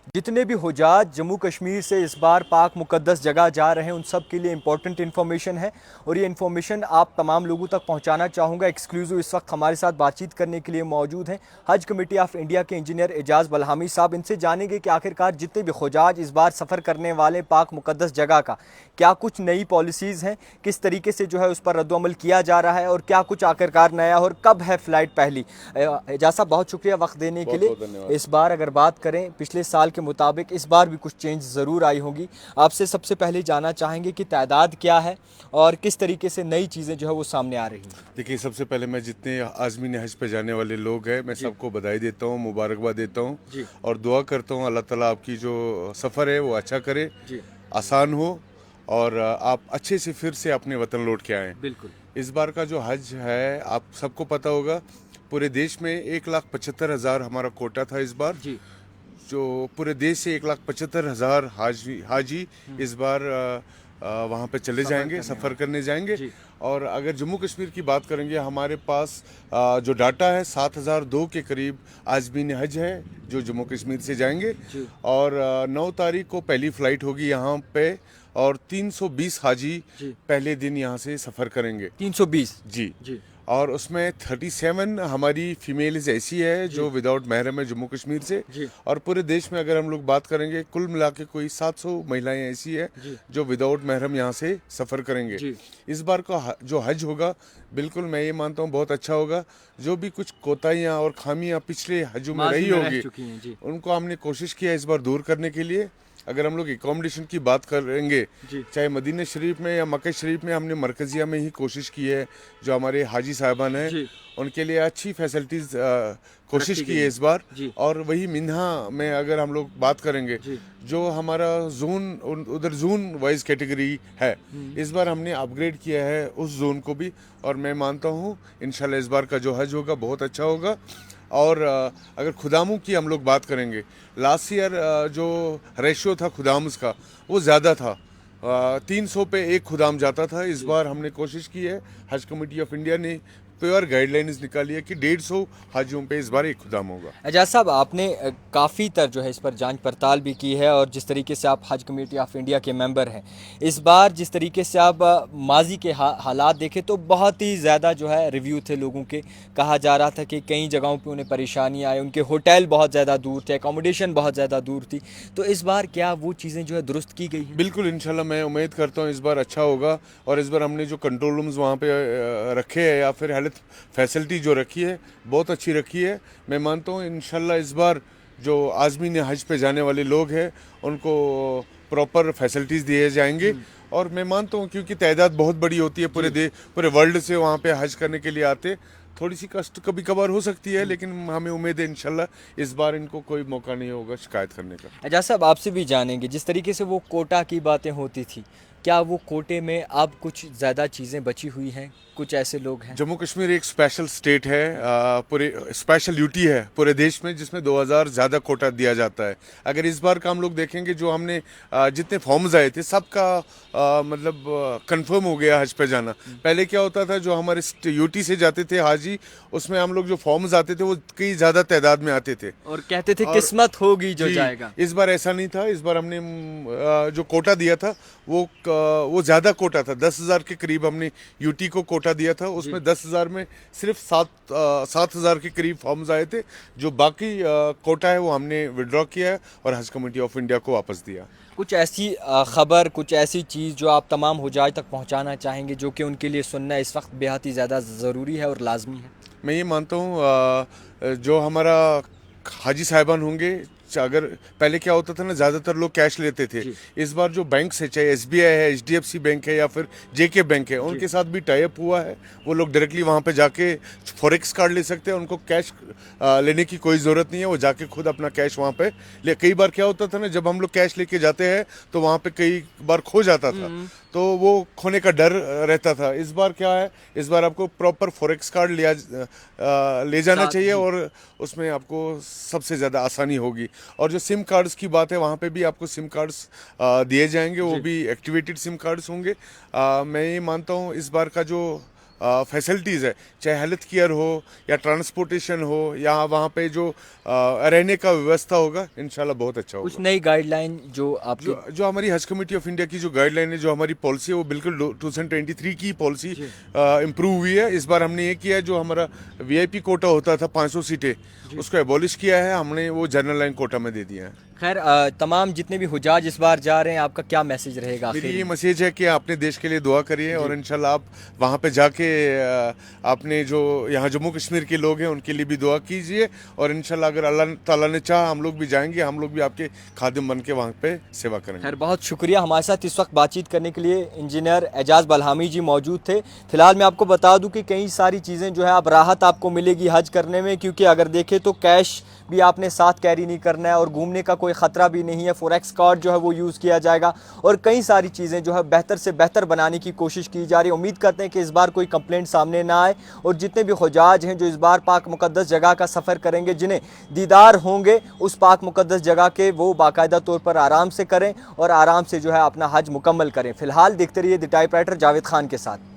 जितने भी हुजाज जम्मू कश्मीर से इस बार पाक मुकद्दस जगह जा रहे हैं उन सब के लिए इंपॉर्टेंट इन्फॉर्मेशन है और ये इन्फॉर्मेशन आप तमाम लोगों तक पहुंचाना चाहूँगा। एक्सक्लूसिव इस वक्त हमारे साथ बातचीत करने के लिए मौजूद हैं हज कमेटी ऑफ इंडिया के इंजीनियर एजाज बलहामी साहब। इनसे जानेंगे कि आखिरकार जितने भी हुजाज इस बार सफ़र करने वाले पाक मुकद्दस जगह का क्या कुछ नई पॉलिसीज़ हैं, किस तरीके से जो है उस पर रद्दअमल किया जा रहा है और क्या कुछ आखिरकार नया और कब है फ़्लाइट पहली। एजाज साहब बहुत शुक्रिया वक्त देने के लिए। इस बार अगर बात करें पिछले साल के मुताबिक इस बार भी कुछ चेंज ज़रूर आई होगी। आपसे सबसे पहले जानना चाहेंगे कि तादाद क्या है और किस तरीके से नई चीज़ें जो है वो सामने आ रही हैं। देखिए, सबसे पहले मैं जितने आज़मीन हज पे जाने वाले लोग हैं मैं सबको बधाई देता हूँ, मुबारकबाद देता हूँ और दुआ करता हूँ अल्लाह ताला आपकी जो सफ़र है वो अच्छा करे, आसान हो और आप अच्छे से फिर से अपने वतन लौट के आएँ। बिल्कुल। इस बार का जो हज है आप सबको पता होगा, पूरे देश में 1,75,000 हमारा कोटा था इस बार। जो पूरे देश से 1,75,000 हाजी इस बार वहाँ पे चले जाएंगे, सफ़र करने जाएंगे। और अगर जम्मू कश्मीर की बात करेंगे, हमारे पास जो डाटा है 7,002 के करीब आज़मीन हज है जो जम्मू कश्मीर से जाएंगे और 9 तारीख को पहली फ़्लाइट होगी यहाँ पे और 320 हाजी पहले दिन यहाँ से सफ़र करेंगे। 320 जी। और उसमें 37 हमारी फीमेल्स ऐसी है जो विदाउट महरम है जम्मू कश्मीर से और पूरे देश में अगर हम लोग बात करेंगे कुल मिला के कोई 700 महिलाएं ऐसी है जो विदाउट महरम यहाँ से सफ़र करेंगे। इस बार का जो हज होगा बिल्कुल मैं ये मानता हूँ बहुत अच्छा होगा। जो भी कुछ कोताहियाँ और खामियाँ पिछले हजों में रही होगी उनको हमने कोशिश किया इस बार दूर करने के लिए। अगर हम लोग एकोमोडेशन की बात करेंगे, चाहे मदीना शरीफ में या मक्का शरीफ में, हमने मरकजिया में ही कोशिश की है। जो हमारे हाजी साहबान हैं उनके लिए अच्छी फैसिलिटीज़ कोशिश की है इस बार। और वही मिन्हा में अगर हम लोग बात करेंगे, जो हमारा जोन उधर जोन वाइज कैटेगरी है, इस बार हमने अपग्रेड किया है उस जोन को भी और मैं मानता हूँ इंशाल्लाह इस बार का जो हज होगा बहुत अच्छा होगा। और अगर खुदामों की हम लोग बात करेंगे, लास्ट ईयर जो रेशियो था खुदाम्स का वो ज़्यादा था, 300 पे एक खुदाम जाता था। इस बार हमने कोशिश की है, हज कमेटी ऑफ इंडिया ने प्योर गाइडलाइंस निकाली है कि 150 हाजियों पे इस बार एक खुदाम होगा। एजाज साहब आपने काफ़ी तर जो है इस पर जांच पड़ताल भी की है और जिस तरीके से आप हज कमेटी ऑफ इंडिया के मेंबर हैं, इस बार जिस तरीके से आप माजी के हालात देखें तो बहुत ही ज़्यादा जो है रिव्यू थे लोगों के। कहा जा रहा था कि कई जगहों पे उन्हें परेशानी आई, उनके होटल बहुत ज़्यादा दूर थे, एकोमोडेशन बहुत ज़्यादा दूर थी। तो इस बार क्या वो चीज़ें जो है दुरुस्त की गई हैं? बिल्कुल, इंशाल्लाह मैं उम्मीद करता हूँ इस बार अच्छा होगा। और इस बार हमने जो कंट्रोल रूम्स वहाँ पे रखे हैं या फिर हेल्थ फैसिलिटी जो रखी है बहुत अच्छी रखी है। मैं मानता हूँ इंशाल्लाह इस बार जो आज़मीन हज पे जाने वाले लोग हैं उनको प्रॉपर फैसिलिटीज़ दिए जाएंगे। और मैं मानता हूँ क्योंकि तादाद बहुत बड़ी होती है, पूरे वर्ल्ड से वहाँ पे हज करने के लिए आते, थोड़ी सी कष्ट कभी कभार हो सकती है, लेकिन हमें उम्मीद है इंशाल्लाह इस बार इनको कोई मौका नहीं होगा शिकायत करने का। एजाज साहब आपसे भी जानेंगे, जिस तरीके से वो कोटा की बातें होती थी, क्या वो कोटे में अब कुछ ज़्यादा चीज़ें बची हुई हैं? कुछ ऐसे लोग हैं? जम्मू कश्मीर एक स्पेशल स्टेट है, पूरे स्पेशल ड्यूटी है पूरे देश में, जिसमें 2000 ज़्यादा कोटा दिया जाता है। अगर इस बार का हम लोग देखेंगे, जो हमने जितने फॉर्म्स आए थे सबका मतलब कंफर्म हो गया हज पे जाना। पहले क्या होता था, जो हमारे यूटी से जाते थे हाजी, उसमें हम लोग जो फॉर्म्स आते थे वो कई ज़्यादा तादाद में आते थे और कहते थे किस्मत होगी जो जाएगा। इस बार ऐसा नहीं था। इस बार हमने जो कोटा दिया था वो ज़्यादा कोटा था, 10,000 के करीब हमने यूटी को कोटा दिया था। उसमें 10,000 में सिर्फ 7,000 के करीब फॉर्म्स आए थे। जो बाकी कोटा है वो हमने विड्रॉ किया है और हज कमेटी ऑफ इंडिया को वापस दिया। कुछ ऐसी खबर, कुछ ऐसी चीज़ जो आप तमाम हुजाज तक पहुंचाना चाहेंगे जो कि उनके लिए सुनना इस वक्त बेहद ही ज़्यादा ज़रूरी है और लाजमी है? मैं ये मानता हूँ जो हमारा हाजी साहिबान होंगे, अगर पहले क्या होता था ना, ज़्यादातर लोग कैश लेते थे। इस बार जो बैंक से, चाहे एसबीआई है, एचडीएफसी बैंक है या फिर जेके बैंक है, उनके साथ भी टाई अप हुआ है। वो लोग डायरेक्टली वहाँ पे जाके फॉरेक्स कार्ड ले सकते हैं, उनको कैश लेने की कोई ज़रूरत नहीं है। वो जाके खुद अपना कैश वहाँ पे ले। कई बार क्या होता था ना, जब हम लोग कैश लेके जाते हैं तो वहाँ पे कई बार खो जाता था, तो वो खोने का डर रहता था। इस बार क्या है, इस बार आपको प्रॉपर फॉरेक्स कार्ड ले जाना चाहिए और उसमें आपको सबसे ज़्यादा आसानी होगी। और जो सिम कार्ड्स की बात है, वहाँ पे भी आपको सिम कार्ड्स दिए जाएंगे, वो भी एक्टिवेटेड सिम कार्ड्स होंगे। मैं ये मानता हूँ इस बार का जो फैसिलिटीज़ है, चाहे हेल्थ केयर हो या ट्रांसपोर्टेशन हो या वहाँ पे जो रहने का व्यवस्था होगा, इंशाल्लाह बहुत अच्छा होगा। कुछ नई गाइडलाइन जो आपकी जो हमारी हज कमेटी ऑफ इंडिया की जो गाइडलाइन है, जो हमारी पॉलिसी है, वो बिल्कुल 2023 की पॉलिसी इम्प्रूव हुई है। इस बार हमने ये किया है, जो हमारा वीआईपी कोटा होता था 500 सीटें, उसको एबॉलिश किया है, हमने वो जनरल लाइन कोटा में दे दिया है। खैर तमाम जितने भी हुजाज इस बार जा रहे हैं, आपका क्या मैसेज रहेगा मेरी आखिर ये में? मैसेज है कि अपने देश के लिए दुआ करिए और इंशाल्लाह आप वहाँ पे जाके अपने जो यहाँ जम्मू कश्मीर के लोग हैं उनके लिए भी दुआ कीजिए, और इंशाल्लाह अगर अल्लाह ताला ने चाहा हम लोग भी जाएंगे, हम लोग भी आपके खादिम बन के वहाँ पे सेवा करेंगे। खैर बहुत शुक्रिया, हमारे साथ इस वक्त बातचीत करने के लिए इंजीनियर एजाज बलहामी जी मौजूद थे। फिलहाल मैं आपको बता दूं कि कई सारी चीज़ें जो है अब राहत आपको मिलेगी हज करने में, क्योंकि अगर देखें तो कैश भी आपने साथ कैरी नहीं करना है और घूमने का कोई ख़तरा भी नहीं है। फॉरेक्स कार्ड जो है वो यूज़ किया जाएगा और कई सारी चीज़ें जो है बेहतर से बेहतर बनाने की कोशिश की जा रही है। उम्मीद करते हैं कि इस बार कोई कंप्लेंट सामने ना आए और जितने भी हुजाज हैं जो इस बार पाक मुकद्दस जगह का सफ़र करेंगे, जिन्हें दीदार होंगे उस पाक मुकद्दस जगह के, वो बाकायदा तौर पर आराम से करें और आराम से जो है अपना हज मुकम्मल करें। फिलहाल देखते रहिए द टाइपराइटर जावेद खान के साथ।